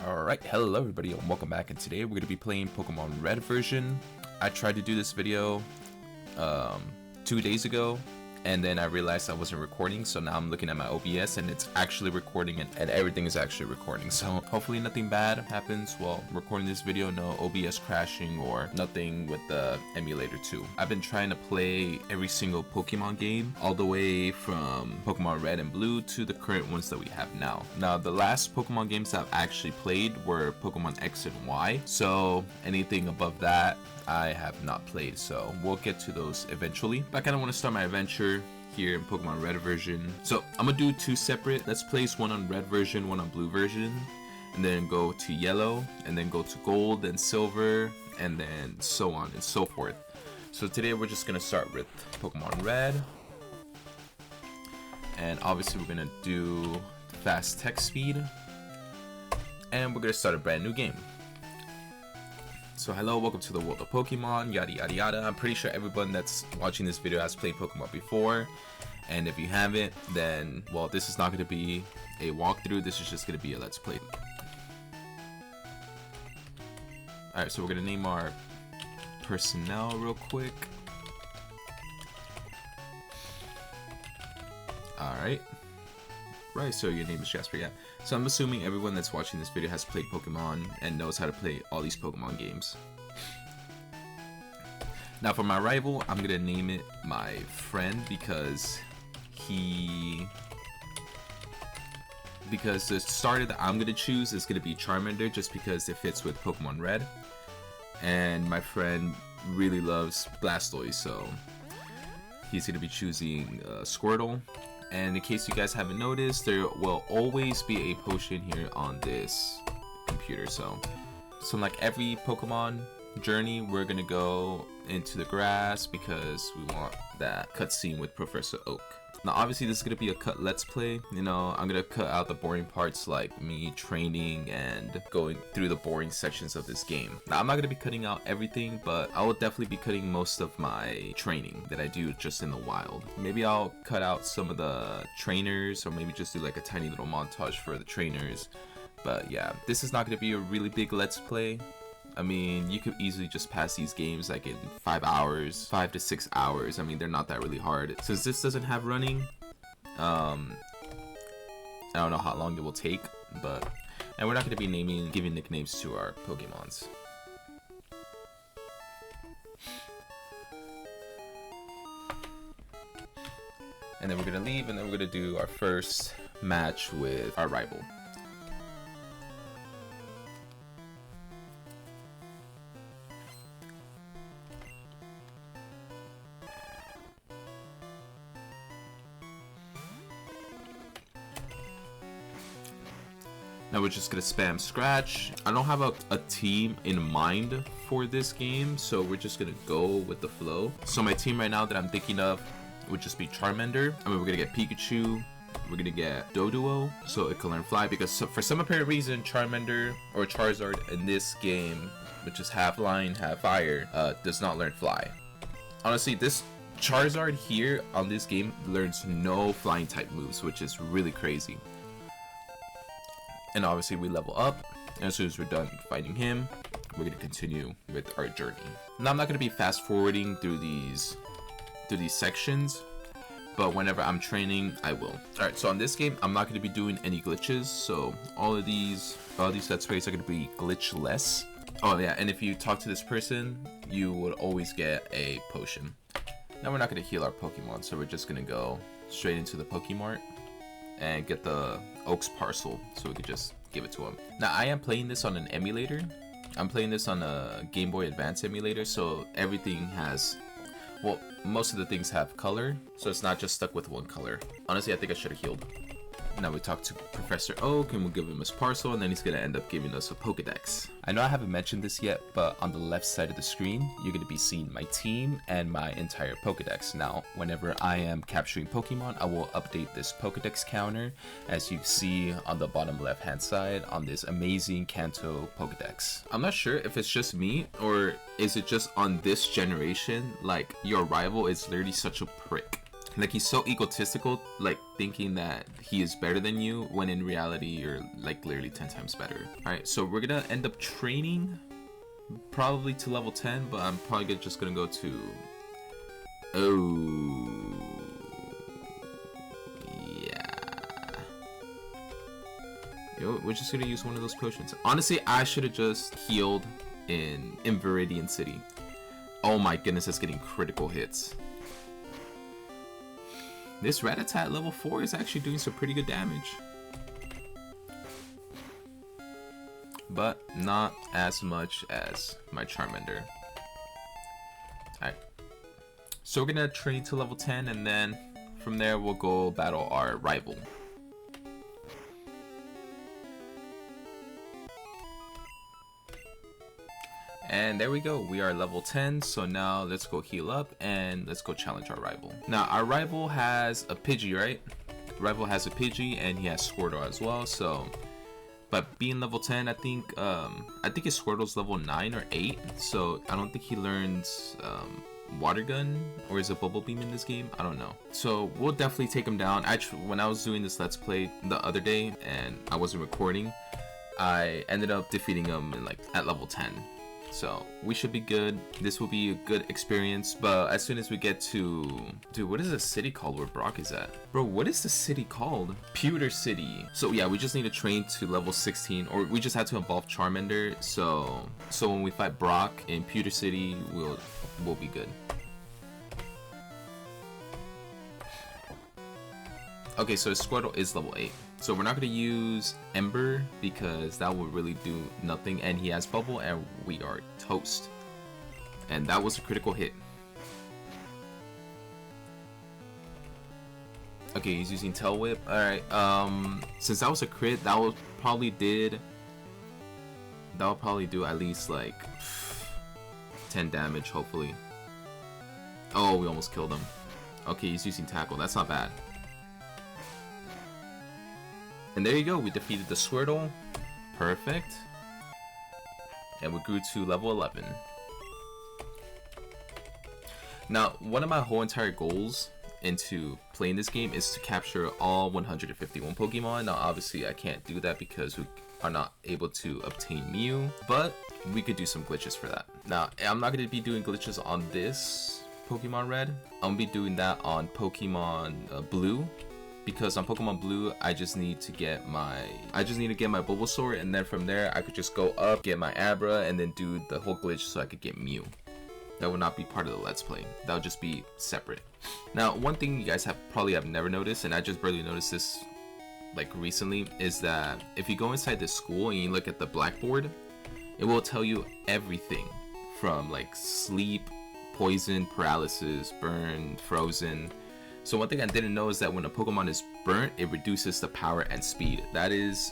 Alright, hello everybody and welcome back, and today we're going to be playing Pokemon Red version. I tried to do this video 2 days ago, and then I realized I wasn't recording, so now I'm looking at my OBS and it's actually recording, and everything is actually recording. So hopefully nothing bad happens while recording this video, no OBS crashing or nothing with the emulator too. I've been trying to play every single Pokemon game, all the way from Pokemon Red and Blue to the current ones that we have now. Now the last Pokemon games I've actually played were Pokemon X and Y, so anything above that I have not played, so we'll get to those eventually. But I kind of want to start my adventure here in Pokemon Red version. So I'm gonna do two separate let's plays, one on Red version, one on Blue version, and then go to Yellow, and then go to Gold and Silver, and then so on and so forth. So today we're just gonna start with Pokemon Red, and obviously we're gonna do fast text speed, and we're gonna start a brand new game. So hello, welcome to the world of Pokemon, yada yada yada. I'm pretty sure everyone that's watching this video has played Pokemon before, and if you haven't, then well, this is not going to be a walkthrough, this is just going to be a let's play. Alright, so we're going to name our personnel real quick. Alright. Right, so your name is Jasper, yeah. So I'm assuming everyone that's watching this video has played Pokemon and knows how to play all these Pokemon games. Now for my rival, I'm gonna name it my friend because the starter that I'm gonna choose is gonna be Charmander, just because it fits with Pokemon Red. And my friend really loves Blastoise, so he's gonna be choosing Squirtle. And in case you guys haven't noticed, there will always be a potion here on this computer. So like every Pokemon journey, we're gonna go into the grass because we want that cutscene with Professor Oak. Now obviously this is gonna be a cut let's play, you know, I'm gonna cut out the boring parts like me training and going through the boring sections of this game. Now I'm not gonna be cutting out everything, but I will definitely be cutting most of my training that I do just in the wild. Maybe I'll cut out some of the trainers, or maybe just do like a tiny little montage for the trainers. But yeah, this is not gonna be a really big let's play. I mean, you could easily just pass these games like in 5 hours, 5 to 6 hours. I mean, they're not that really hard. Since this doesn't have running, I don't know how long it will take, but, and we're not going to be giving nicknames to our Pokemons. And then we're going to leave, and then we're going to do our first match with our rival. Now we're just gonna spam Scratch. I don't have a team in mind for this game, so we're just gonna go with the flow. So my team right now that I'm thinking of would just be Charmander. I mean, we're gonna get Pikachu, we're gonna get Doduo, so it can learn Fly, because for some apparent reason, Charmander or Charizard in this game, which is half flying, half fire, does not learn Fly. Honestly, this Charizard here on this game learns no flying type moves, which is really crazy. And obviously we level up, and as soon as we're done fighting him, we're gonna continue with our journey. Now I'm not gonna be fast forwarding through these sections, but whenever I'm training, I will. Alright, so on this game, I'm not gonna be doing any glitches, so all these let's plays are gonna be glitchless. Oh yeah, and if you talk to this person, you will always get a potion. Now we're not gonna heal our Pokemon, so we're just gonna go straight into the Pokemart and get the Oak's parcel, so we could just give it to him. Now I am playing this on an emulator. I'm playing this on a Game Boy Advance emulator, so everything has, well, most of the things have color, so it's not just stuck with one color. Honestly, I think I should have healed. Now we talk to Professor Oak and we'll give him his parcel, and then he's gonna end up giving us a Pokedex. I know I haven't mentioned this yet, but on the left side of the screen, you're gonna be seeing my team and my entire Pokedex. Now, whenever I am capturing Pokemon, I will update this Pokedex counter, as you see on the bottom left hand side on this amazing Kanto Pokedex. I'm not sure if it's just me, or is it just on this generation, like your rival is literally such a prick. Like, he's so egotistical, like thinking that he is better than you, when in reality you're like literally 10 times better. Alright, so we're gonna end up training probably to level 10, but I'm probably just gonna go to... Oh... Yeah... Yo, we're just gonna use one of those potions. Honestly, I should have just healed in Viridian City. Oh my goodness, that's getting critical hits. This Rattata level 4 is actually doing some pretty good damage. But not as much as my Charmander. Alright. So we're gonna train to level 10, and then from there we'll go battle our rival. And there we go, we are level 10, so now let's go heal up and let's go challenge our rival. Now, our rival has a Pidgey, right? Rival has a Pidgey and he has Squirtle as well, so... But being level 10, I think his Squirtle's level 9 or 8, so I don't think he learns Water Gun, or is it Bubble Beam in this game? I don't know. So we'll definitely take him down. Actually, when I was doing this Let's Play the other day and I wasn't recording, I ended up defeating him in, like, at level 10. So we should be good. This will be a good experience. But as soon as we get to... Dude, what is the city called where Brock is at? Bro, what is the city called? Pewter City. So yeah, we just need to train to level 16. Or we just had to evolve Charmander. So when we fight Brock in Pewter City, we'll be good. Okay, so Squirtle is level 8. So we're not going to use Ember because that will really do nothing. And he has Bubble and we are toast. And that was a critical hit. Okay, he's using Tail Whip. Alright, since that was a crit, that will probably do at least like 10 damage, hopefully. Oh, we almost killed him. Okay, he's using Tackle. That's not bad. And there you go, we defeated the Squirtle. Perfect. And we grew to level 11. Now, one of my whole entire goals into playing this game is to capture all 151 Pokemon. Now, obviously, I can't do that because we are not able to obtain Mew, but we could do some glitches for that. Now, I'm not going to be doing glitches on this Pokemon Red. I'm going to be doing that on Pokemon Blue. Because on Pokemon Blue, I just need to get my Bulbasaur, and then from there I could just go up, get my Abra, and then do the whole glitch so I could get Mew. That would not be part of the Let's Play. That would just be separate. Now, one thing you guys probably have never noticed, and I just barely noticed this like recently, is that if you go inside this school and you look at the blackboard, it will tell you everything from like sleep, poison, paralysis, burn, frozen. So one thing I didn't know is that when a Pokemon is burnt, it reduces the power and speed. That is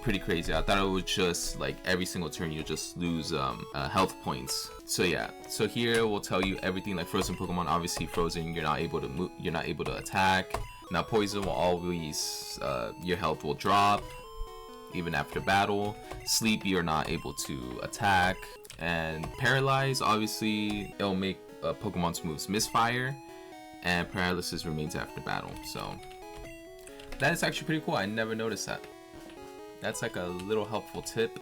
pretty crazy. I thought it was just like every single turn you just lose health points. So yeah, so here we'll tell you everything. Like frozen Pokemon, obviously frozen, you're not able to move, you're not able to attack. Now poison will always your health will drop even after battle. Sleep, you're not able to attack. And paralyze, obviously it'll make Pokemon's moves misfire. And paralysis remains after battle. So that is actually pretty cool. I never noticed that. That's like a little helpful tip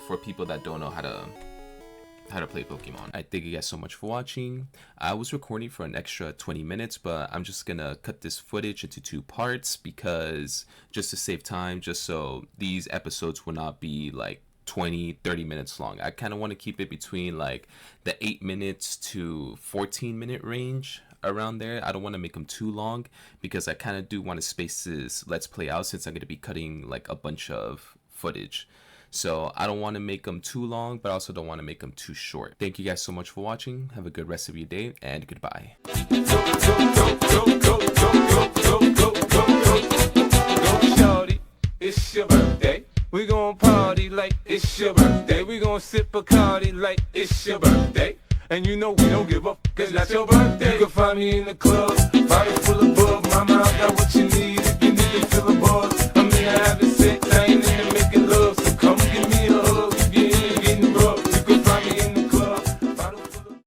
for people that don't know how to play Pokemon. I thank you guys so much for watching. I was recording for an extra 20 minutes, but I'm just gonna cut this footage into 2 parts because just to save time, just so these episodes will not be like 20-30 minutes long. I kind of want to keep it between like the 8 minutes to 14-minute range, around there. I don't want to make them too long because I kind of do want to space this Let's Play out since I'm going to be cutting like a bunch of footage. So I don't want to make them too long, but I also don't want to make them too short. Thank you guys so much for watching. Have a good rest of your day and goodbye. it's your birthday. We gon' party like it's your birthday. We gon' sip Bacardi like it's your birthday. And you know we don't give up, cause that's your birthday. You can find me in the club, bottle full of bug. Mama, I got what you need.